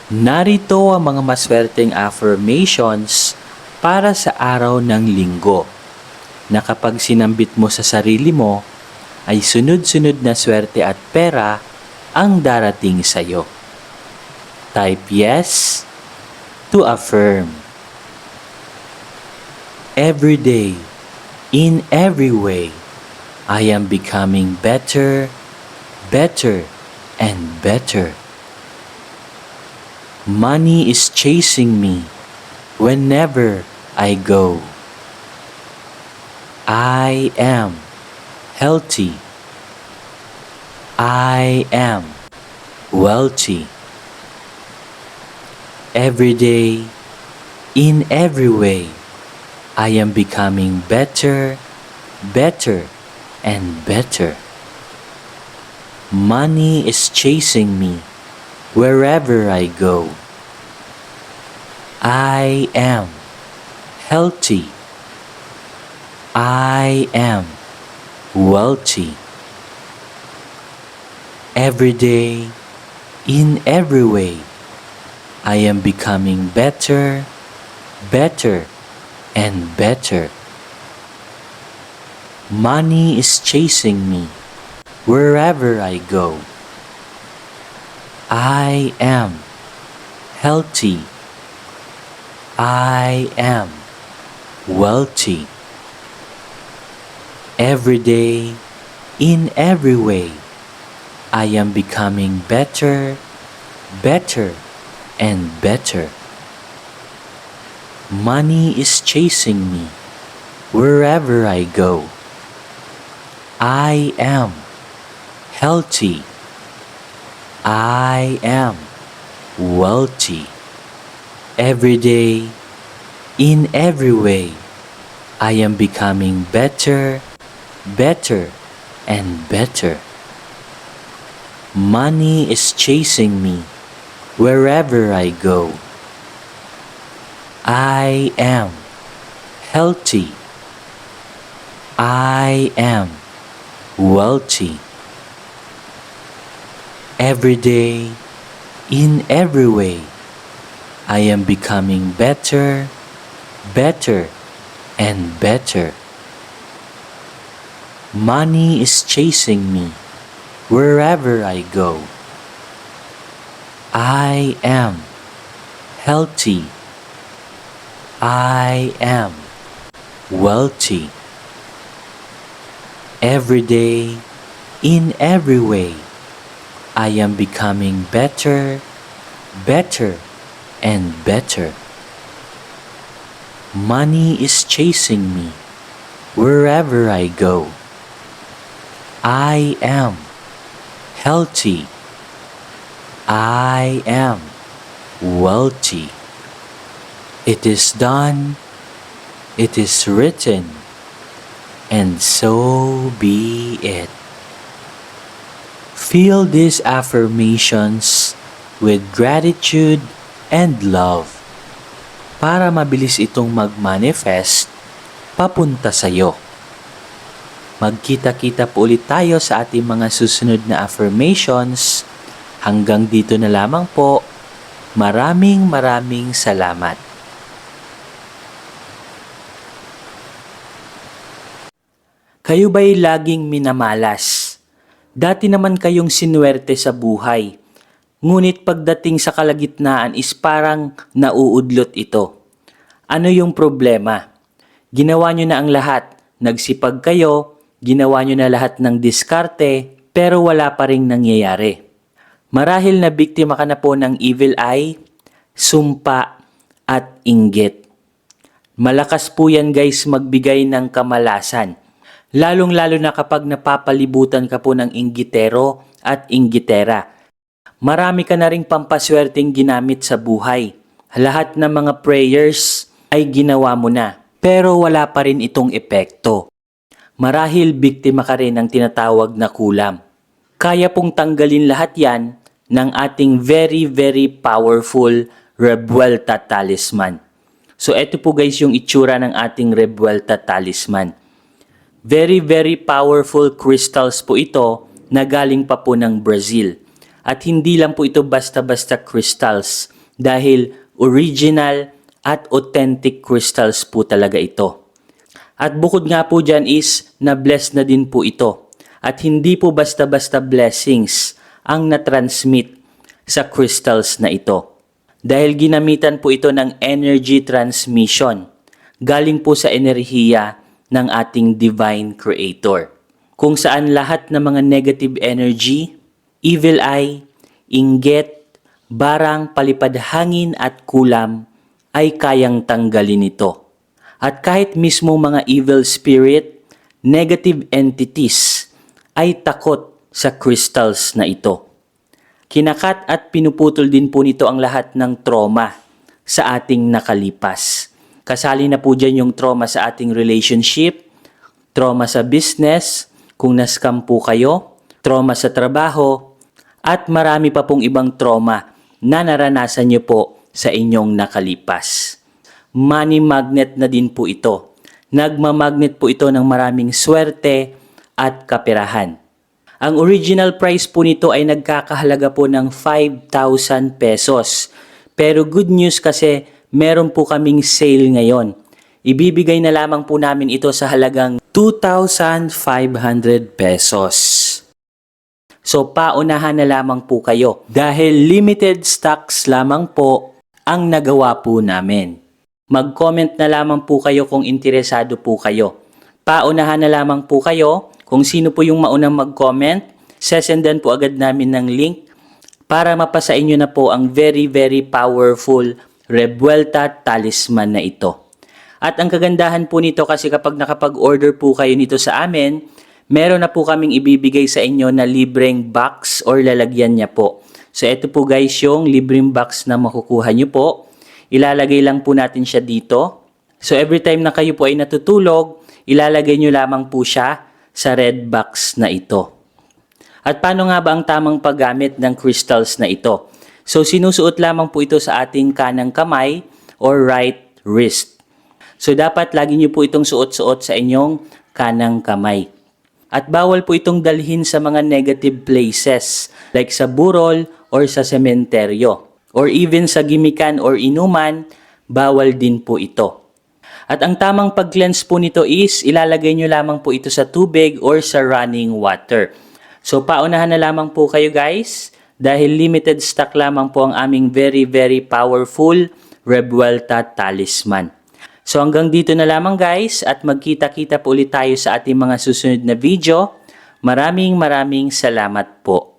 Narito ang mga maswerteng affirmations para sa araw ng linggo na kapag sinambit mo sa sarili mo ay sunod-sunod na swerte at pera ang darating sa iyo. Type yes to affirm. Every day, in every way, I am becoming better, better, and better. Money is chasing me whenever I go. I am healthy. I am wealthy. Every day, in every way, I am becoming better, better, and better. Money is chasing me wherever I go. I am healthy. I am wealthy. Every day, in every way, I am becoming better, better, and better. Money is chasing me wherever I go. I am healthy. I am wealthy. Every day, in every way, I am becoming better, better, and better. Money is chasing me wherever I go. I am healthy. I am wealthy. Every day, in every way, I am becoming better, better, and better. Money is chasing me wherever I go. I am healthy. I am wealthy. Every day, in every way, I am becoming better, better, and better. Money is chasing me wherever I go. I am healthy. I am wealthy. Every day, in every way, I am becoming better, better, and better. Money is chasing me wherever I go. I am healthy. I am wealthy. It is done. It is written. And so be it. Feel these affirmations with gratitude and love para mabilis itong mag-manifest papunta sa iyo. Magkita-kita po ulit tayo sa ating mga susunod na affirmations. Hanggang dito na lamang po. Maraming salamat. Kayo ba'y laging minamalas? Dati naman kayong sinuwerte sa buhay. Ngunit pagdating sa kalagitnaan is parang nauudlot ito. Ano yung problema? Ginawa nyo na ang lahat. Nagsipag kayo, ginawa nyo na lahat ng diskarte, pero wala pa ring nangyayari. Marahil na biktima ka na po ng evil eye, sumpa, at inggit. Malakas po yan guys magbigay ng kamalasan. Lalong-lalo na kapag napapalibutan ka po ng inggitero at inggitera. Marami ka na ring pampaswerteng ginamit sa buhay. Lahat ng mga prayers ay ginawa mo na, pero wala pa rin itong epekto. Marahil biktima ka rin ng tinatawag na kulam. Kaya pong tanggalin lahat yan ng ating very powerful Revuelta Talisman. So eto po guys yung itsura ng ating Revuelta Talisman. Very powerful crystals po ito na galing pa po ng Brazil. At hindi lang po ito basta-basta crystals dahil original at authentic crystals po talaga ito. At bukod nga po dyan is na-bless na din po ito. At hindi po basta-basta blessings ang na-transmit sa crystals na ito. Dahil ginamitan po ito ng energy transmission. Galing po sa enerhiya ng ating Divine Creator. Kung saan lahat ng mga negative energy, evil eye, inggit, barang, palipad hangin at kulam ay kayang tanggalin ito. At kahit mismo mga evil spirit, negative entities ay takot sa crystals na ito. Kinakat at pinuputol din po nito ang lahat ng trauma sa ating nakalipas. Kasali na po dyan yung trauma sa ating relationship, trauma sa business, kung na-scam po kayo, trauma sa trabaho, at marami pa pong ibang trauma na naranasan nyo po sa inyong nakalipas. Money magnet na din po ito. Nagmamagnet po ito ng maraming swerte at kaperahan. Ang original price po nito ay nagkakahalaga po ng 5,000 pesos. Pero good news kasi meron po kaming sale ngayon. Ibibigay na lamang po namin ito sa halagang 2,500 pesos. So paunahan na lamang po kayo dahil limited stocks lamang po ang nagawa po namin. Mag-comment na lamang po kayo kung interesado po kayo. Paunahan na lamang po kayo kung sino po yung maunang mag-comment. Sesendan po agad namin ng link para mapasa inyo na po ang very powerful Revuelta Talisman na ito. At ang kagandahan po nito kasi kapag nakapag-order po kayo nito sa amin, meron na po kaming ibibigay sa inyo na libreng box or lalagyan niya po. So ito po guys yung libreng box na makukuha nyo po. Ilalagay lang po natin siya dito. So every time na kayo po ay natutulog, ilalagay nyo lamang po siya sa red box na ito. At paano nga ba ang tamang paggamit ng crystals na ito? So sinusuot lamang po ito sa ating kanang kamay or right wrist. So dapat lagi nyo po itong suot-suot sa inyong kanang kamay. At bawal po itong dalhin sa mga negative places like sa burol or sa sementeryo. Or even sa gimikan or inuman, bawal din po ito. At ang tamang pag-cleanse po nito is ilalagay nyo lamang po ito sa tubig or sa running water. So paunahan na lamang po kayo guys dahil limited stock lamang po ang aming very powerful Revuelta Talisman. So hanggang dito na lamang guys at magkita-kita po ulit tayo sa ating mga susunod na video. Maraming salamat po.